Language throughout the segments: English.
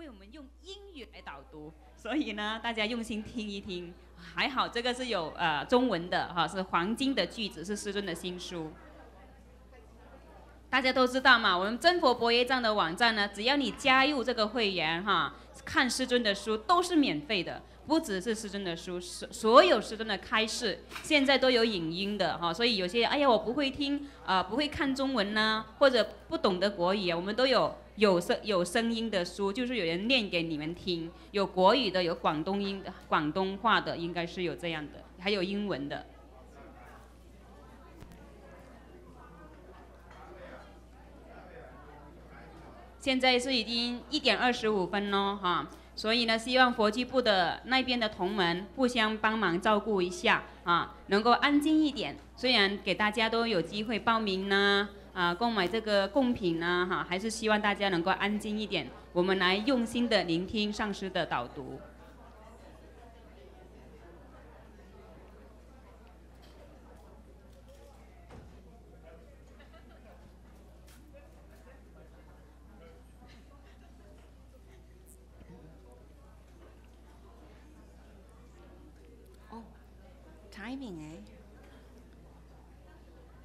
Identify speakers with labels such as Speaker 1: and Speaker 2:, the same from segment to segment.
Speaker 1: 为我们用英语来导读，所以呢，大家用心听一听。还好这个是有中文的哈，是黄金的句子，是师尊的新书。大家都知道嘛，我们真佛博业藏的网站呢，只要你加入这个会员哈，看师尊的书都是免费的，不只是师尊的书，所有师尊的开示现在都有影音的哈，所以有些哎呀我不会听不会看中文呐，或者不懂得国语啊，我们都有声音的书，就是有人念给你们听，有国语的，有广东话的，应该是有这样的，还有英文的。现在是已经1点25分咯哈，所以呢，希望佛具部的那边的同门互相帮忙照顾一下啊，能够安静一点。虽然给大家都有机会报名呢，购买这个贡品呢哈，还是希望大家能够安静一点，我们来用心的聆听上师的导读。
Speaker 2: timing 哎，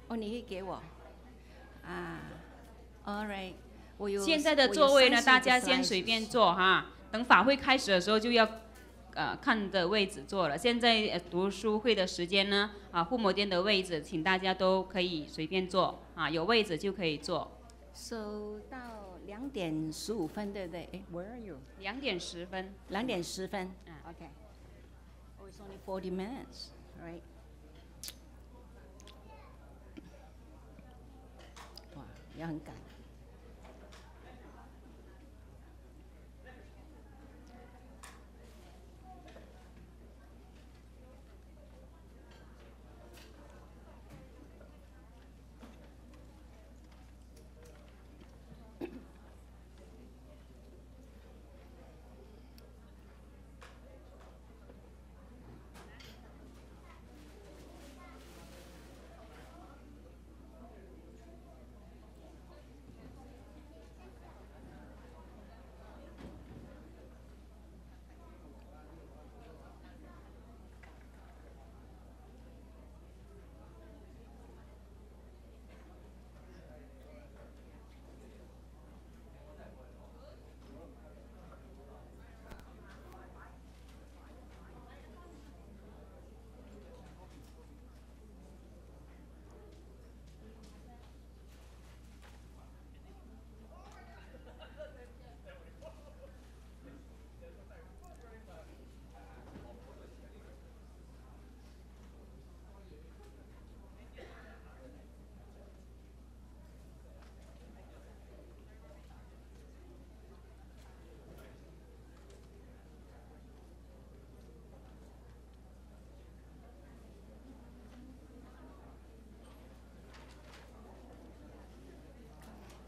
Speaker 2: 哦，你可以给我啊 ，all right， 我有。
Speaker 1: 现在的座位呢，大家先随便坐哈，等法会开始的时候就要看的位置坐了。现在读书会的时间呢，护摩殿的位置，请大家都可以随便坐啊，有位置就可以坐。
Speaker 2: So 到2点15分，对不对？哎 ，Where are you？
Speaker 1: 2点10分。
Speaker 2: 2点10分。OK。Oh, it's only 40 minutes, right? 哇，也很赶。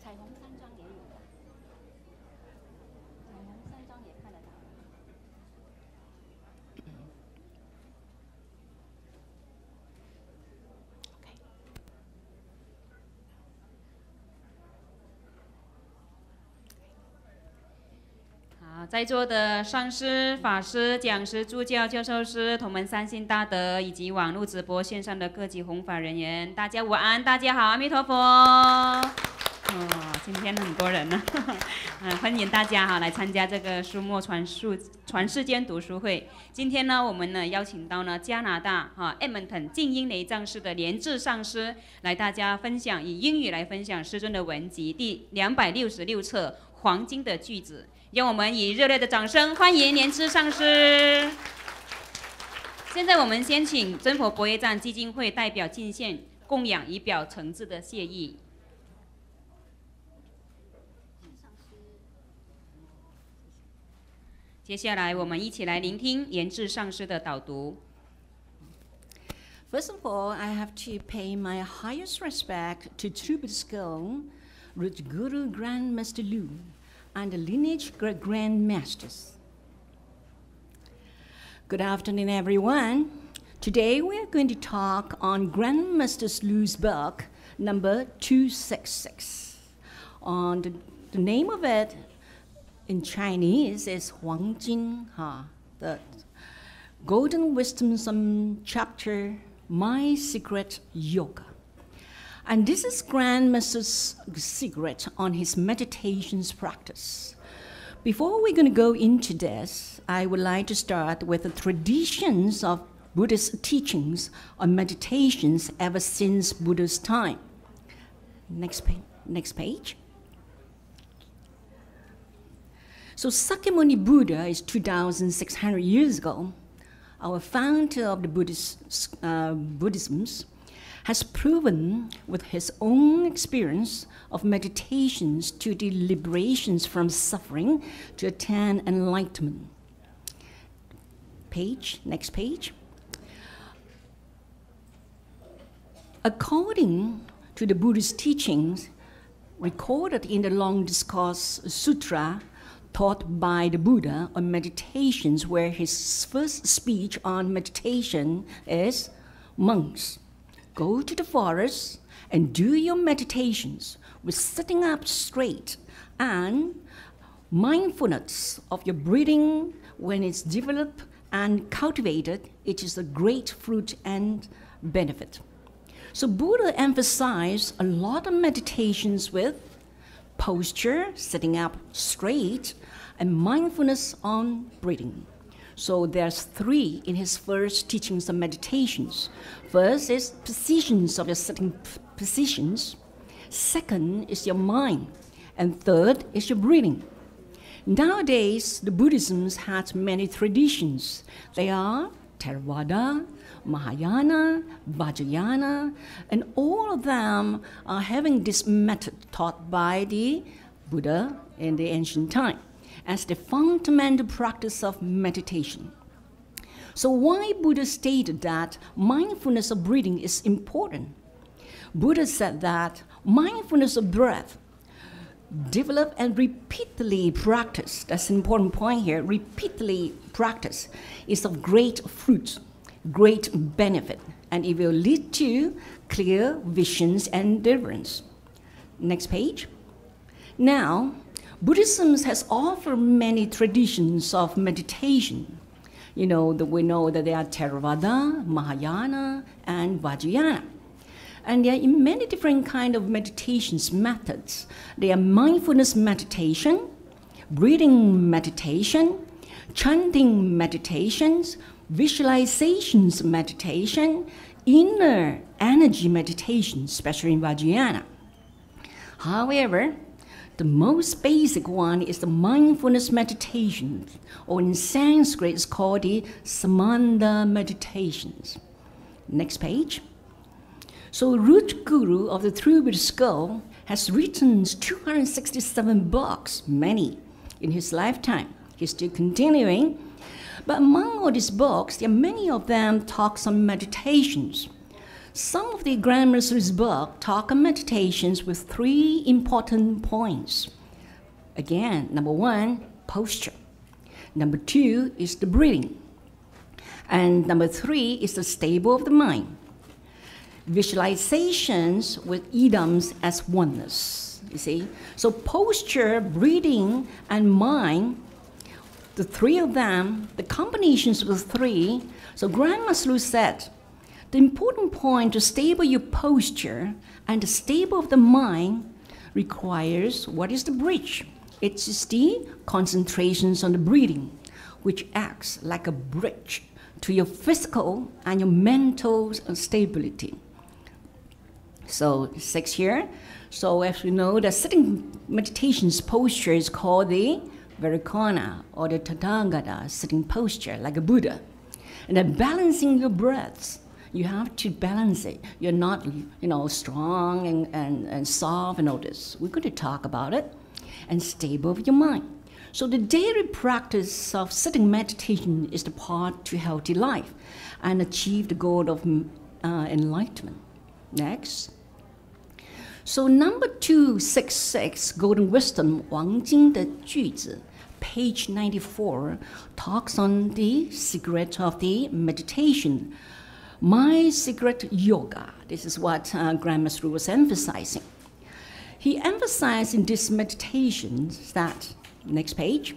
Speaker 2: 彩虹3张也有的，彩虹3张也看得到。
Speaker 1: 好，在座的上师、法师、讲师、助教、教授师、同门三信大德，以及网络直播线上的各级弘法人员，大家午安，大家好，阿弥陀佛。今天很多人呢，欢迎大家哈来参加这个书墨传世间读书会。今天呢，我们呢邀请到呢加拿大Edmonton 静音雷藏寺的莲智上师来大家分享，以英语来分享师尊的文集第266册黄金的句子。让我们以热烈的掌声欢迎莲智上师。现在我们先请真佛博业藏基金会代表进献供养，以表诚挚的谢意。接下来，我们一起来聆听莲智上师的导读。
Speaker 2: First of all, I have to pay my highest respect to True Skill, Root Guru Grand Master Lu, and the lineage Grand Masters. Good afternoon, everyone. Today we are going to talk on Grand Master Lu's book, number 266. The name of it in Chinese is Huang Jin, the Golden Wisdom chapter, My Secret Yoga. And this is Grandmaster's secret on his meditations practice. Before we're going to go into this, I would like to start with the traditions of Buddhist teachings on meditations ever since Buddha's time. Next page. So Sakyamuni Buddha is 2,600 years ago. Our founder of the Buddhism has proven with his own experience of meditations to the liberations from suffering to attain enlightenment. Next page. According to the Buddhist teachings recorded in the Long Discourse Sutra taught by the Buddha on meditations, where his first speech on meditation is, monks, go to the forest and do your meditations with sitting up straight and mindfulness of your breathing. When it's developed and cultivated, it is a great fruit and benefit. So Buddha emphasized a lot of meditations with posture, sitting up straight, and mindfulness on breathing. So there's 3 in his first teachings of meditations. First is positions of your sitting positions. Second is your mind. And third is your breathing. Nowadays, the Buddhism has many traditions. They are Theravada, Mahayana, Vajrayana, and all of them are having this method taught by the Buddha in the ancient time as the fundamental practice of meditation. So why Buddha stated that mindfulness of breathing is important? Buddha said that mindfulness of breath, develop and repeatedly practice, that's an important point here, repeatedly practice is of great fruit, great benefit, and it will lead to clear visions and deliverance. Next page. Now, Buddhism has offered many traditions of meditation. We know that there are Theravada, Mahayana, and Vajrayana. And there are many different kinds of meditations methods. There are mindfulness meditation, breathing meditation, chanting meditations, visualizations meditation, inner energy meditation, especially in Vajrayana. However, the most basic one is the mindfulness meditation, or in Sanskrit it's called the Samanda meditations. Next page. So root guru of the True Buddhist School has written 267 books, many, in his lifetime. He's still continuing. But among all these books, there are many of them talks on meditations. Some of the Grandmaster's books talk on meditations with 3 important points. Again, number 1, posture. Number 2 is the breathing. And number 3 is the stable of the mind. Visualizations with idams as oneness, you see. So posture, breathing, and mind, the 3 of them, the combinations of the 3, so Grandmaster said, the important point to stable your posture and the stable of the mind requires what is the bridge? It is the concentrations on the breathing, which acts like a bridge to your physical and your mental stability. So 6 here. So as we know, the sitting meditation's posture is called the Varikona or the Tathagata sitting posture, like a Buddha. And then balancing your breaths. You have to balance it. You're not, strong and soft and all this. We're going to talk about it. And stable of your mind. So the daily practice of sitting meditation is the path to healthy life and achieve the goal of enlightenment. Next. So number 266, Golden Wisdom, 王经的句子, page 94, talks on the secret of the meditation. My secret yoga. This is what Grandmaster was emphasizing. He emphasized in this meditation that Next page.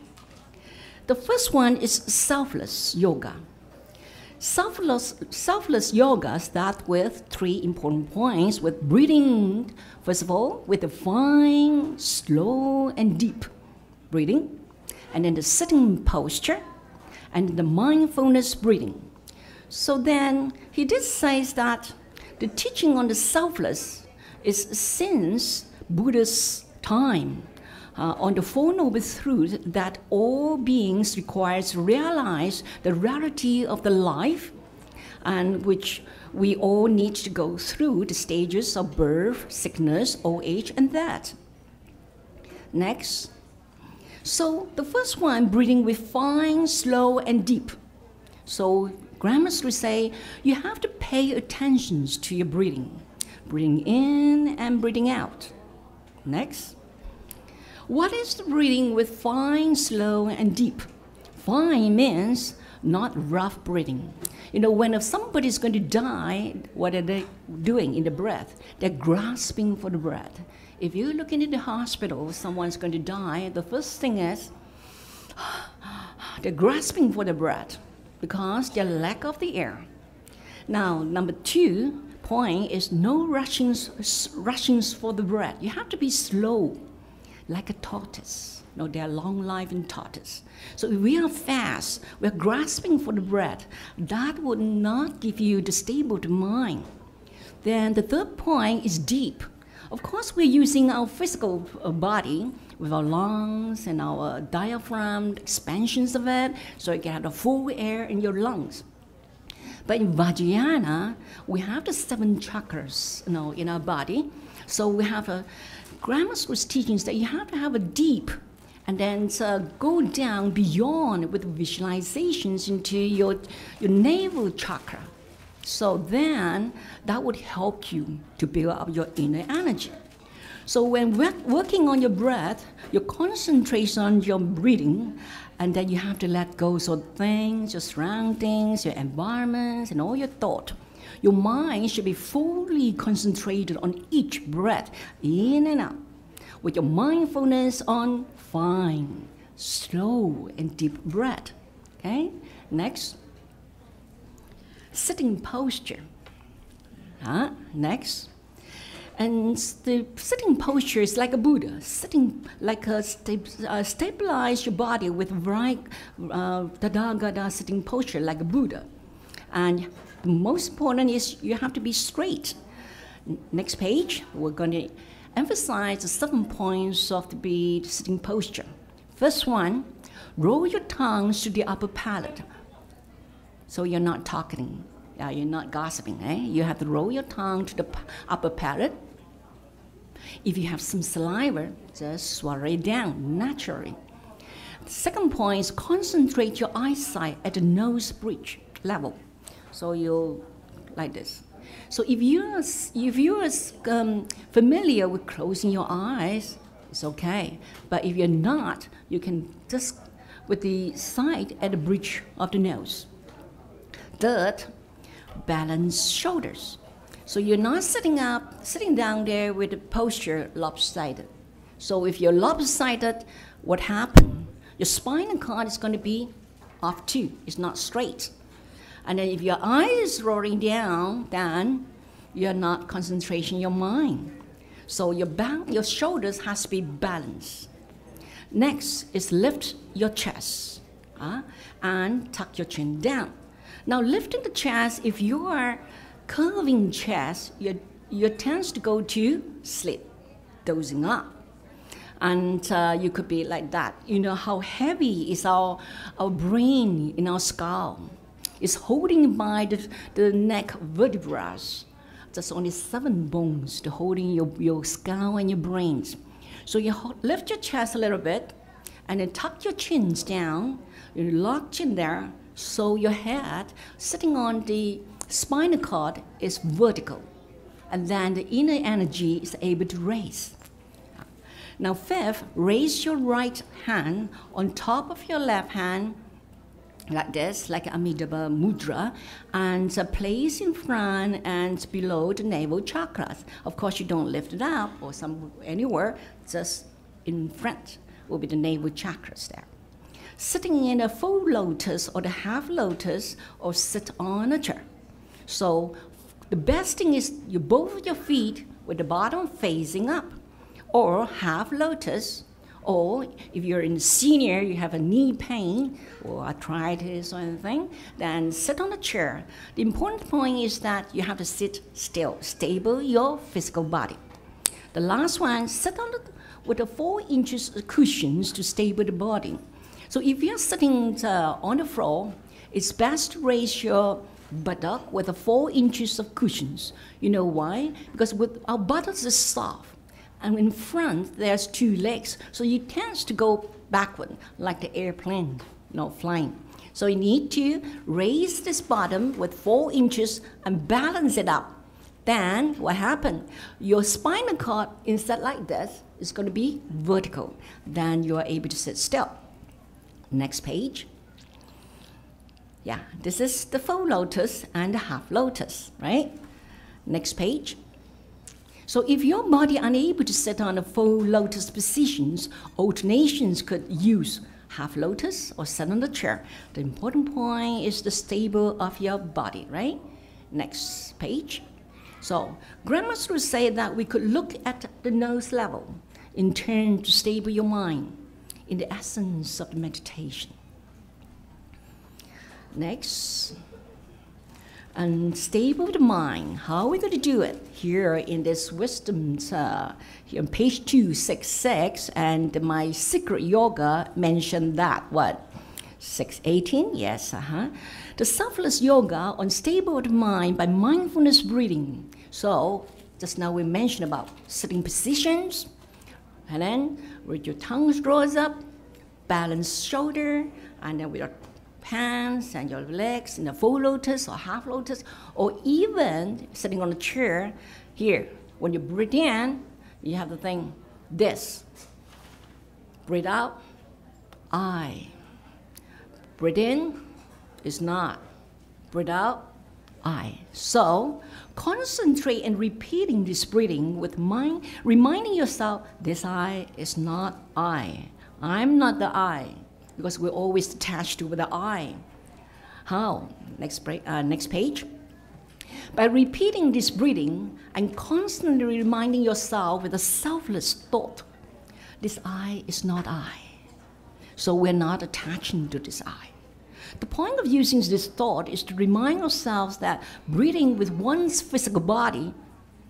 Speaker 2: The first one is selfless yoga. Selfless yoga starts with 3 important points with breathing. First of all, with the fine, slow, and deep breathing, and then the sitting posture, and the mindfulness breathing. So then he did say that the teaching on the selfless is since Buddha's time on the Four Noble Truths that all beings require to realize the reality of the life, and which we all need to go through the stages of birth, sickness, old age, and death. Next. So the first one, breathing with fine, slow, and deep. So grammars would say you have to pay attention to your breathing. Breathing in and breathing out. Next. What is the breathing with fine, slow, and deep? Fine means not rough breathing. You know, when somebody's going to die, what are they doing in the breath? They're grasping for the breath. If you look into the hospital, someone's going to die, the first thing is they're grasping for the breath because their lack of the air. Now, number 2 point is no rushings for the breath. You have to be slow, like a tortoise. No, they're long life in tortoise. So if we are fast, we're grasping for the breath. That would not give you the stable mind. Then the third point is deep. Of course, we're using our physical body with our lungs and our diaphragm, expansions of it, so you get the full air in your lungs. But in Vajrayana, we have the 7 chakras, you know, in our body. So we have a grammar school's teachings that you have to have a deep, and then go down beyond with visualizations into your navel chakra. So then that would help you to build up your inner energy. So when we're working on your breath, you concentrate on your breathing, and then you have to let go of things, your surroundings, your environments, and all your thought. Your mind should be fully concentrated on each breath, in and out, with your mindfulness on fine, slow, and deep breath. Okay? Next. Sitting posture. Next. And the sitting posture is like a Buddha, sitting like a stabilize your body with right Tathagata sitting posture like a Buddha. And the most important is you have to be straight. Next page, we're going to emphasize the 7 points of the sitting posture. First one, roll your tongues to the upper palate. So you're not talking, you're not gossiping. You have to roll your tongue to the upper palate. If you have some saliva, just swallow it down naturally. The second point is concentrate your eyesight at the nose bridge level. So you like this. So if you're familiar with closing your eyes, it's okay. But if you're not, you can just with the side at the bridge of the nose. Third, balance shoulders. So you're not sitting down there with the posture lopsided. So if you're lopsided, what happened? Your spinal cord is going to be off too. It's not straight. And then if your eyes is rolling down, then you're not concentrating your mind. So your shoulders has to be balanced. Next is lift your chest and tuck your chin down. Now lifting the chest, if you are curving chest, your tends to go to sleep, dozing up. And you could be like that. You know how heavy is our brain in our skull. It's holding by the neck vertebrae. There's only 7 bones to holding your skull and your brains. So you lift your chest a little bit, and then tuck your chins down. You lock chin there, so your head sitting on the spinal cord is vertical, and then the inner energy is able to raise. Now fifth, raise your right hand on top of your left hand, like this, like Amitabha Mudra, and place in front and below the navel chakras. Of course, you don't lift it up or anywhere, just in front will be the navel chakras there. Sitting in a full lotus or the half lotus, or sit on a chair. So the best thing is both of your feet with the bottom facing up, or half lotus, or if you're in senior, you have a knee pain or arthritis or anything, then sit on a chair. The important point is that you have to sit still, stable your physical body. The last one, sit on with the 4 inches of cushions to stable the body. So if you're sitting on the floor, it's best to raise your buttock with the 4 inches of cushions. You know why? Because with our buttocks is soft. And in front, there's 2 legs, so you tend to go backward, like the airplane, flying. So you need to raise this bottom with 4 inches and balance it up. Then what happened? Your spinal cord, instead like this, is going to be vertical. Then you are able to sit still. Next page. Yeah, this is the full lotus and the half lotus, right? Next page. So if your body unable to sit on the full lotus positions, alternations could use half lotus or sit on the chair. The important point is the stable of your body, right? Next page. So grandmaster would say that we could look at the nose level in turn to stable your mind in the essence of the meditation. Next. And stable the mind. How are we going to do it? Here in this wisdom, here on page 266, and my secret yoga mentioned that, what? 618? Yes, The selfless yoga on stable the mind by mindfulness breathing. So, just now we mentioned about sitting positions, and then with your tongue draws up, balanced shoulder, and then with your hands and your legs in a full lotus or half lotus, or even sitting on a chair. Here, when you breathe in, you have to think this. Breathe out, I. Breathe in is not. Breathe out, I. So concentrate and repeating this breathing with mind, reminding yourself, this I is not I. I'm not the I. Because we're always attached to the I. How? Next page. By repeating this breathing and constantly reminding yourself with a selfless thought, this I is not I. So we're not attaching to this I. The point of using this thought is to remind ourselves that breathing with one's physical body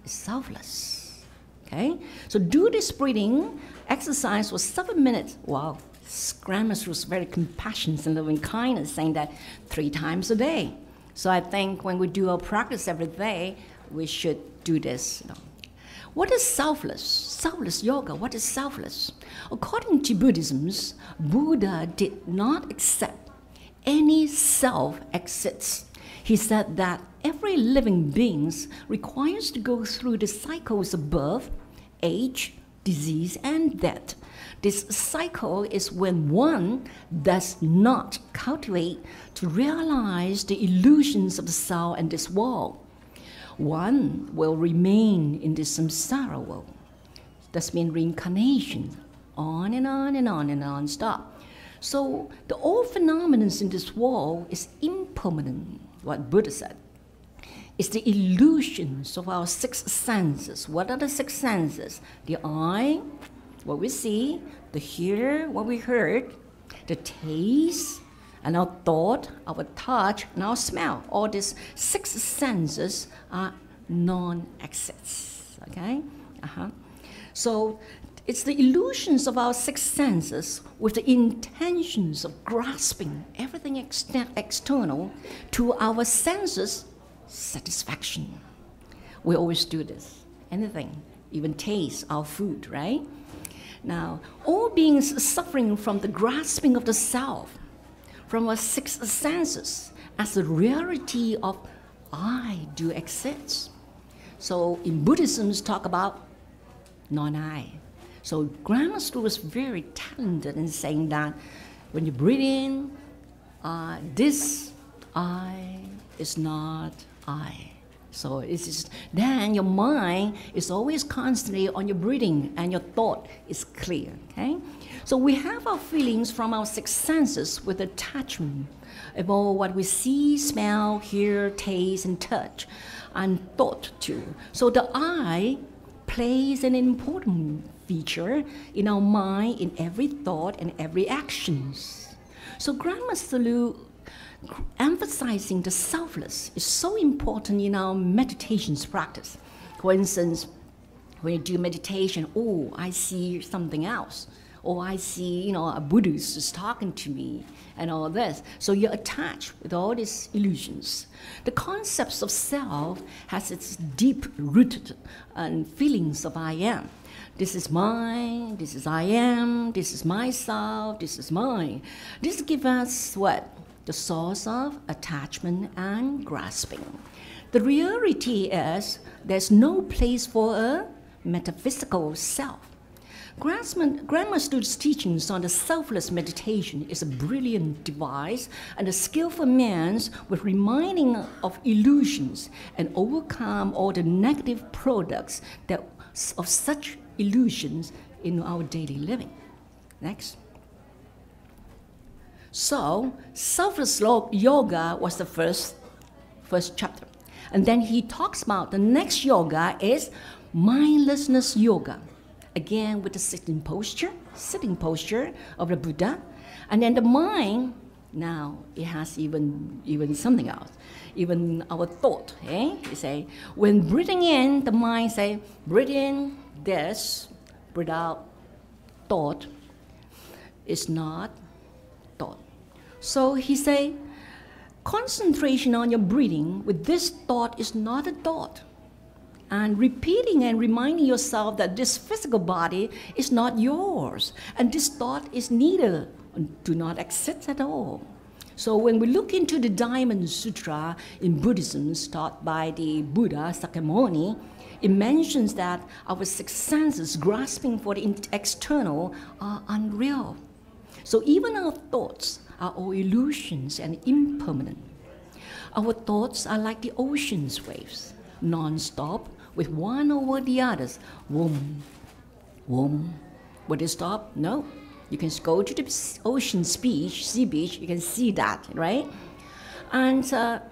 Speaker 2: is selfless. Okay? So do this breathing exercise for 7 minutes. Wow. Grandmaster was very compassionate and loving kindness, saying that 3 times a day. So I think when we do our practice every day, we should do this. What is selfless? Selfless yoga, what is selfless? According to Buddhism, Buddha did not accept any self exists. He said that every living being requires to go through the cycles of birth, age, disease, and death. This cycle is when one does not cultivate to realize the illusions of the self and this world. One will remain in this samsara world. That's mean reincarnation, on and on and on and on, stop. So the all phenomena in this world is impermanent, what Buddha said. It's the illusions of our 6 senses. What are the 6 senses? The eye, what we see, the hear, what we heard, the taste, and our thought, our touch, and our smell. All these 6 senses are non-exists, okay? So it's the illusions of our 6 senses with the intentions of grasping everything external to our senses' satisfaction. We always do this, anything, even taste our food, right? Now, all beings suffering from the grasping of the self, from our 6 senses, as the reality of I do exist. So in Buddhism, talk about non-I. So Grandmaster was very talented in saying that when you breathe in, this I is not I. So it's just, then your mind is always constantly on your breathing and your thought is clear, okay? So we have our feelings from our six senses with attachment about what we see, smell, hear, taste, and touch, and thought too. So the I plays an important feature in our mind, in every thought and every actions. So Grandmaster Lu emphasizing the selfless is so important in our meditations practice. For instance, when you do meditation, oh, I see something else. Or I see, a Buddhist is talking to me and all this. So you're attached with all these illusions. The concepts of self has its deep-rooted feelings of I am. This is mine, this is I am, this is myself, this is mine. This gives us what? The source of attachment and grasping. The reality is there's no place for a metaphysical self. Grandmaster's teachings on the selfless meditation is a brilliant device and a skillful means with reminding of illusions and overcome all the negative products of such illusions in our daily living. Next. So, selfless yoga was the first chapter. And then he talks about the next yoga is mindlessness yoga. Again, with the sitting posture of the Buddha. And then the mind, now it has even something else, even our thought. You say, when breathing in, the mind say, breathe in this, breathe out thought is not thought. So he say, concentration on your breathing with this thought is not a thought. And repeating and reminding yourself that this physical body is not yours, and this thought is neither, do not exist at all. So when we look into the Diamond Sutra in Buddhism taught by the Buddha Sakyamuni, it mentions that our six senses grasping for the external are unreal. So even our thoughts are all illusions and impermanent. Our thoughts are like the ocean's waves, non-stop, with one over the others. Woom, woom. Would it stop? No. You can go to the ocean sea beach, you can see that, right? And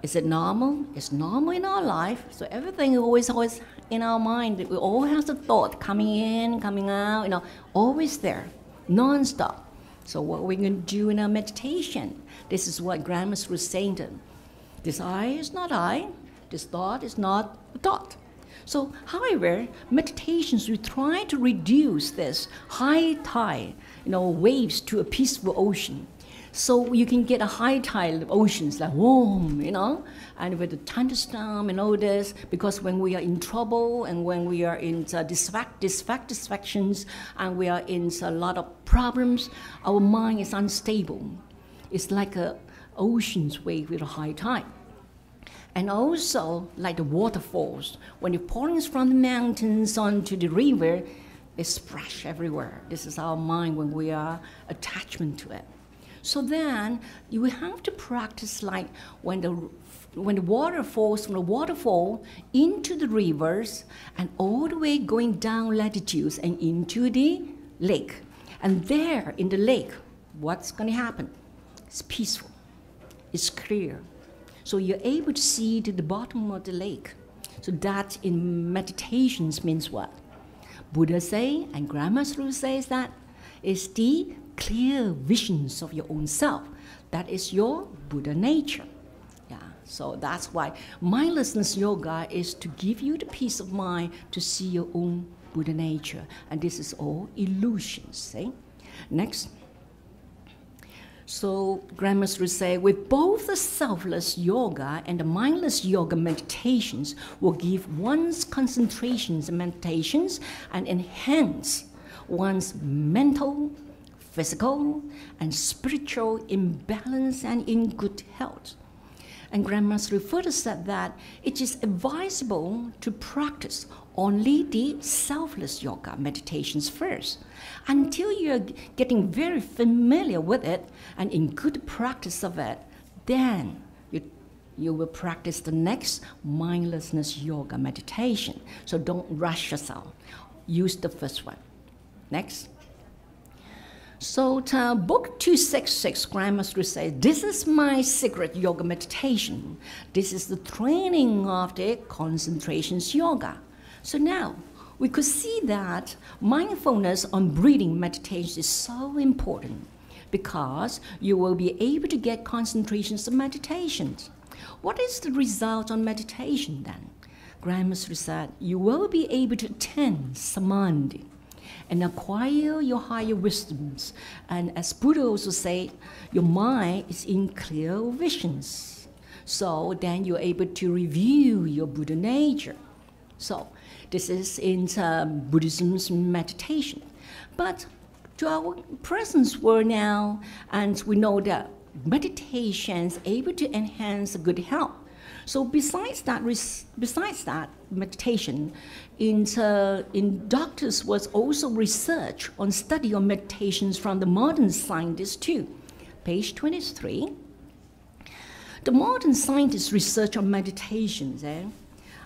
Speaker 2: is it normal? It's normal in our life. So everything is always in our mind. We all have the thought coming in, coming out, always there, non-stop. So what we're going to do in our meditation, this is what Grandmaster was saying to them. This I is not I. This thought is not a thought. So, however, meditations, we try to reduce this high tide, waves to a peaceful ocean. So you can get a high tide of oceans like warm, and with the thunderstorm and all this, because when we are in trouble and when we are in dissatisfactions and we are in a lot of problems, our mind is unstable. It's like an ocean's wave with a high tide. And also, like the waterfalls, when it pours from the mountains onto the river, it splashes everywhere. This is our mind when we are attachment to it. So then, you will have to practice like when the water falls from the waterfall into the rivers and all the way going down latitudes and into the lake. And there in the lake, what's going to happen? It's peaceful. It's clear. So you're able to see to the bottom of the lake. So that in meditations means what? Buddha say, and Grandmaster says that is the clear visions of your own self. That is your Buddha nature. Yeah. So that's why mindlessness yoga is to give you the peace of mind to see your own Buddha nature. And this is all illusions. See? Next. So Grandmaster would say, with both the selfless yoga and the mindless yoga meditations will give one's concentrations and meditations and enhance one's mental, physical, and spiritual imbalance and in good health. And Grandmaster further said that it is advisable to practice only the selfless yoga meditations first, until you're getting very familiar with it and in good practice of it, then you will practice the next mindlessness yoga meditation. So don't rush yourself. Use the first one. Next. So book 266, Grandmaster says, this is my secret yoga meditation. This is the training of the concentrations yoga. So now we could see that mindfulness on breathing meditation is so important because you will be able to get concentrations of meditations. What is the result on meditation then? Grandmaster said, you will be able to attend samadhi and acquire your higher wisdoms. And as Buddha also said, your mind is in clear visions. So then you're able to review your Buddha nature. So this is in Buddhism's meditation. But to our present world now, and we know that meditation is able to enhance good health. So besides that meditation, in doctors was also research on study of meditations from the modern scientists too. Page 23. The modern scientists research on meditations,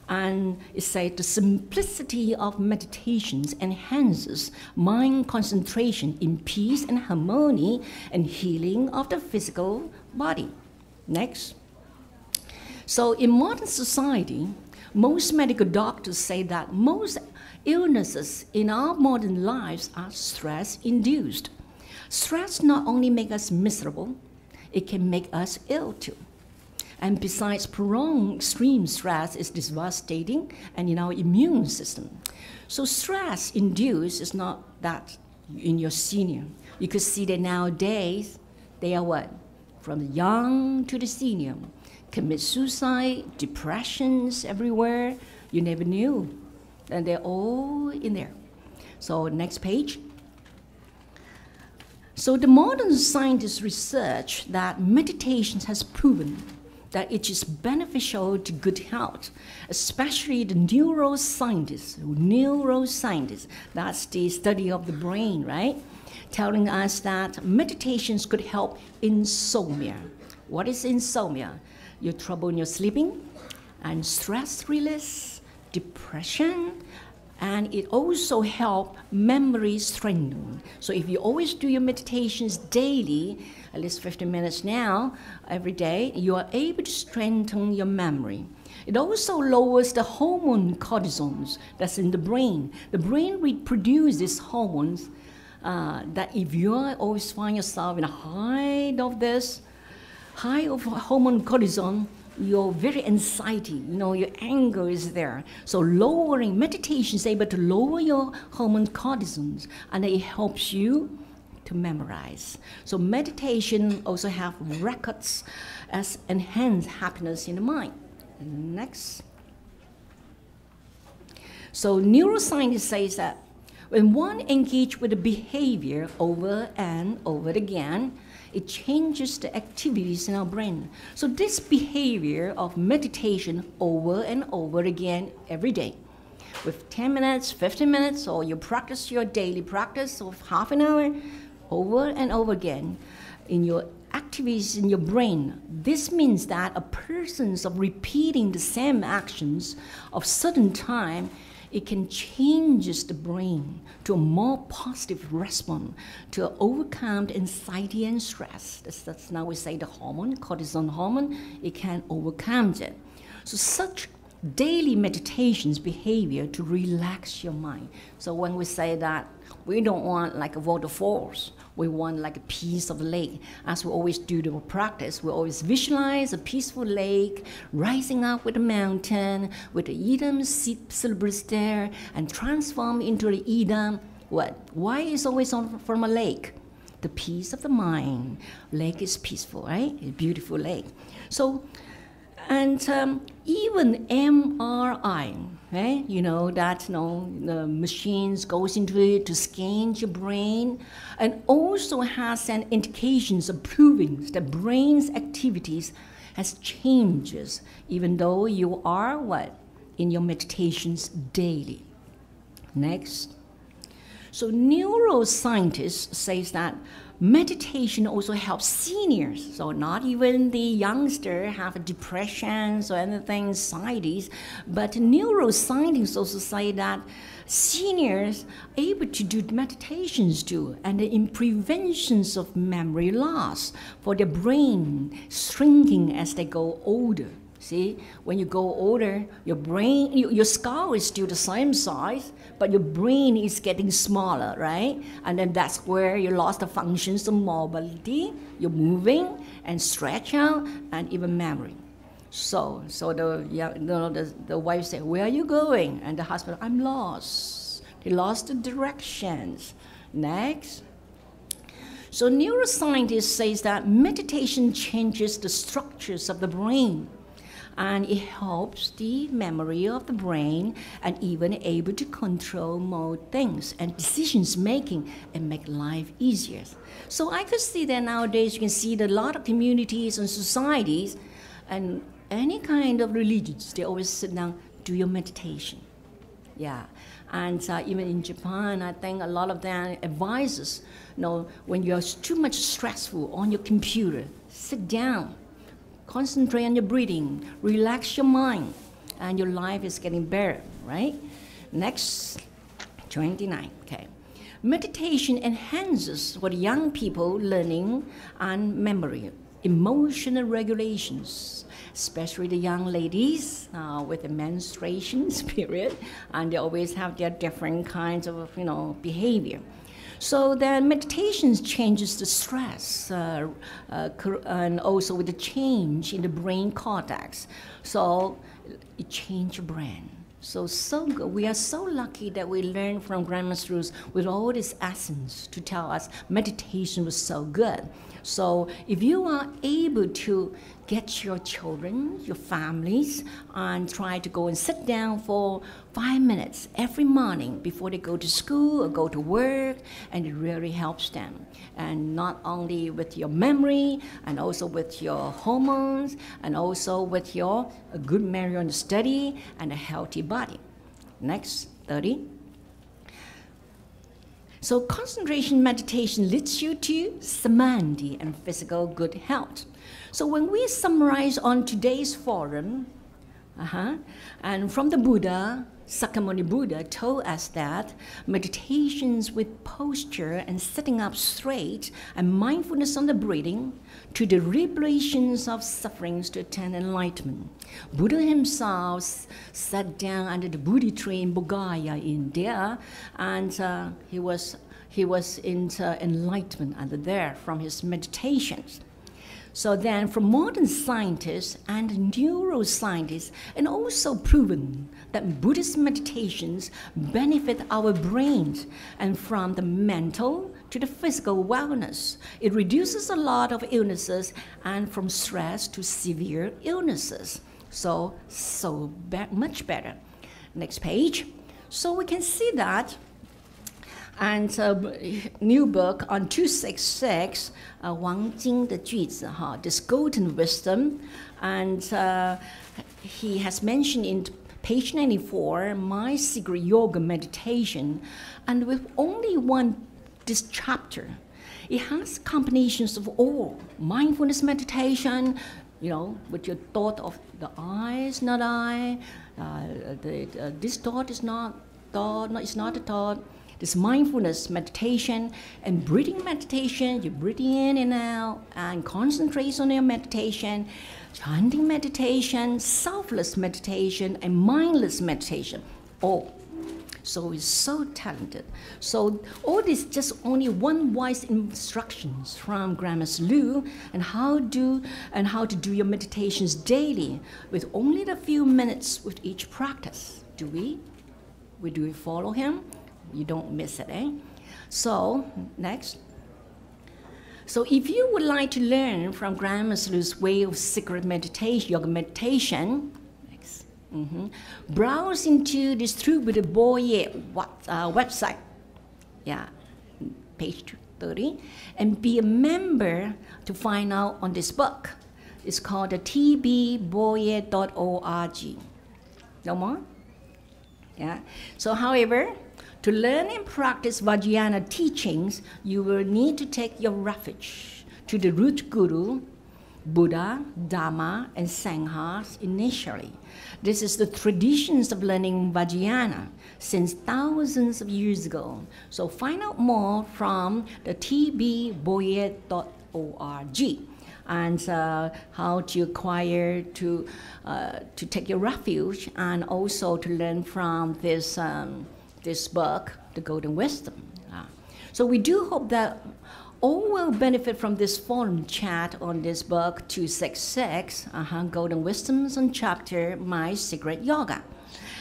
Speaker 2: and it said the simplicity of meditations enhances mind concentration in peace and harmony and healing of the physical body. Next. So in modern society, most medical doctors say that most illnesses in our modern lives are stress-induced. Stress not only makes us miserable, it can make us ill too. And besides, prolonged extreme stress is devastating and in our immune system. So stress-induced is not that in your senior. You could see that nowadays, they are what? From the young to the senior. Commit suicide, depressions everywhere. You never knew. And they're all in there. So next page. So the modern scientists research that meditation has proven that it is beneficial to good health, especially the neuroscientists. Neuroscientists, that's the study of the brain, right? Telling us that meditations could help insomnia. What is insomnia? Your trouble in your sleeping, and stress release, depression, and it also helps memory strengthening. So if you always do your meditations daily, at least 15 minutes now, every day, you are able to strengthen your memory. It also lowers the hormone cortisols that's in the brain. The brain reproduces hormones that if you always find yourself in a high of hormone cortisol, you're very anxiety, your anger is there. So lowering, meditation is able to lower your hormone cortisols, and it helps you to memorize. So meditation also have records as enhance happiness in the mind. Next. So neuroscience says that when one engages with the behavior over and over again, it changes the activities in our brain. So this behavior of meditation over and over again every day, with 10 minutes, 15 minutes, or you practice your daily practice of half an hour, over and over again, in your activities in your brain, this means that a person's of repeating the same actions of certain time, it can change the brain to a more positive response to overcome the anxiety and stress. That's now we say the hormone, cortisol hormone, it can overcome it. So such daily meditations behavior to relax your mind. So when we say that we don't want like a waterfalls, we want like a piece of lake. As we always do the practice, we always visualize a peaceful lake rising up with a mountain, with the Eden syllabus there, and transform into the Eden. What? Why is always from a lake? The peace of the mind. Lake is peaceful, right? A beautiful lake. So, and even MRI, right? The machines goes into it to scan your brain, and also has an indications of proving that brain's activities has changes, even though you are in your meditations daily. Next. So neuroscientists says that meditation also helps seniors. So not even the youngster have depressions or anything, anxieties, but neuroscientists also say that seniors are able to do meditations too, and in preventions of memory loss for their brain shrinking as they go older. See, when you go older, your brain, your skull is still the same size, but your brain is getting smaller, right? And then that's where you lost the functions of mobility, you're moving and stretch out, and even memory. So the wife said, "Where are you going?" And the husband, "I'm lost." They lost the directions. Next. So neuroscientists says that meditation changes the structures of the brain, and it helps the memory of the brain and even able to control more things and decisions making and make life easier. So I could see that nowadays you can see that a lot of communities and societies and any kind of religions, they always sit down, do your meditation. Yeah, and even in Japan, I think a lot of them advises, when you're too much stressful on your computer, sit down, concentrate on your breathing, relax your mind, and your life is getting better, right? Next, 29, okay. Meditation enhances what young people learning and memory, emotional regulations, especially the young ladies with the menstruation period, and they always have their different kinds of, behavior. So then meditation changes the stress and also with the change in the brain cortex. So it changes your brain. So good. We are so lucky that we learned from grandmasters with all this essence to tell us meditation was so good. So if you are able to get your children, your families, and try to go and sit down for 5 minutes every morning before they go to school or go to work, and it really helps them. And not only with your memory, and also with your hormones, and also with your good memory on the study and a healthy body. Next, 30. So concentration meditation leads you to samadhi and physical good health. So when we summarize on today's forum, and from the Buddha, Sakyamuni Buddha told us that meditations with posture and sitting up straight and mindfulness on the breathing to the liberations of sufferings to attain enlightenment. Buddha himself sat down under the Bodhi tree in Bodhgaya, India, and he was in enlightenment under there from his meditations. So then from modern scientists and neuroscientists, and also proven that Buddhist meditations benefit our brains, and from the mental to the physical wellness. It reduces a lot of illnesses, and from stress to severe illnesses. So much better. Next page. So we can see that. And new book on 266, 王经的句子, this golden wisdom, and he has mentioned in page 94, my secret yoga meditation, and with only this chapter, it has combinations of all mindfulness meditation, with your thought of the I is not I, this thought is not thought, no, it's not a thought. This mindfulness meditation and breathing meditation, you breathe in and out and concentrate on your meditation, chanting meditation, selfless meditation, and mindless meditation. So it's so talented. So all this just only one wise instructions from Grandmaster Lu and how to do your meditations daily with only a few minutes with each practice. Do we follow him? You don't miss it, eh? So, next. So if you would like to learn from Grandmaster Lu's way of secret meditation, yoga meditation, next, browse into this True Buddha Boye website, page 30, and be a member to find out on this book. It's called the tbboye.org. No more? Yeah. So, however, To learn and practice Vajrayana teachings, you will need to take your refuge to the root guru, Buddha, Dhamma, and Sanghas initially. This is the traditions of learning Vajrayana since thousands of years ago. So find out more from the tbboyet.org and how to acquire to take your refuge, and also to learn from this book, The Golden Wisdom. So we do hope that all will benefit from this forum chat on this book 266, Golden Wisdoms on chapter My Secret Yoga.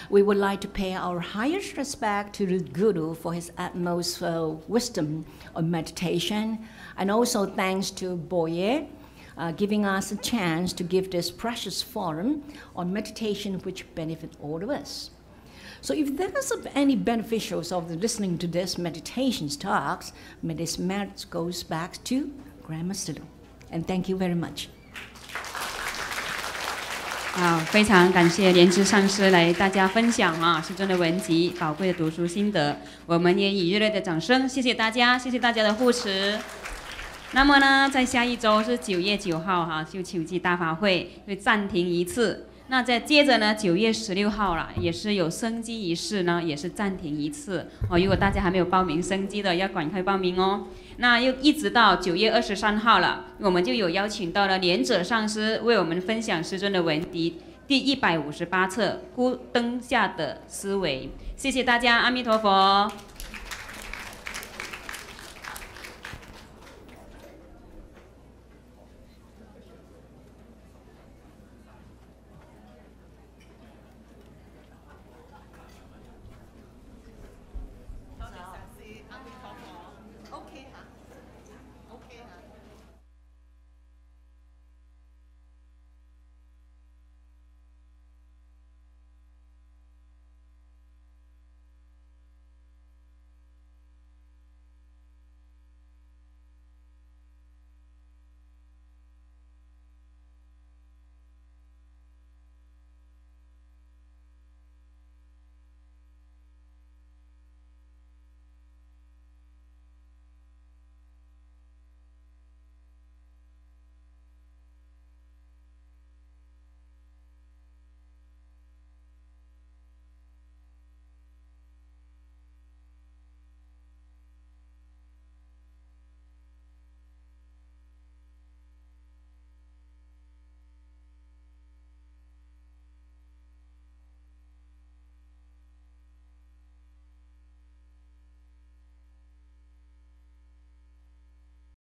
Speaker 2: We would like to pay our highest respect to the Guru for his utmost wisdom on meditation, and also thanks to Boye giving us a chance to give this precious forum on meditation which benefit all of us. So if there's any beneficials of listening to this meditations talks, may this merit goes back to Grandmaster Lu. And thank you very much.
Speaker 1: 好，非常感谢莲智上师来大家分享师尊的文集宝贵的读书心得，我们也以热烈的掌声谢谢大家，谢谢大家的护持。那么呢，在下一周是9月9号就秋季大法会会暂停一次。那再接着呢，9月16号了，也是有生机仪式呢，也是暂停一次如果大家还没有报名生机的，要赶快报名哦。那又一直到9月23号了，我们就有邀请到了莲者上师为我们分享师尊的文集第158册《孤灯下的思维》。谢谢大家，阿弥陀佛。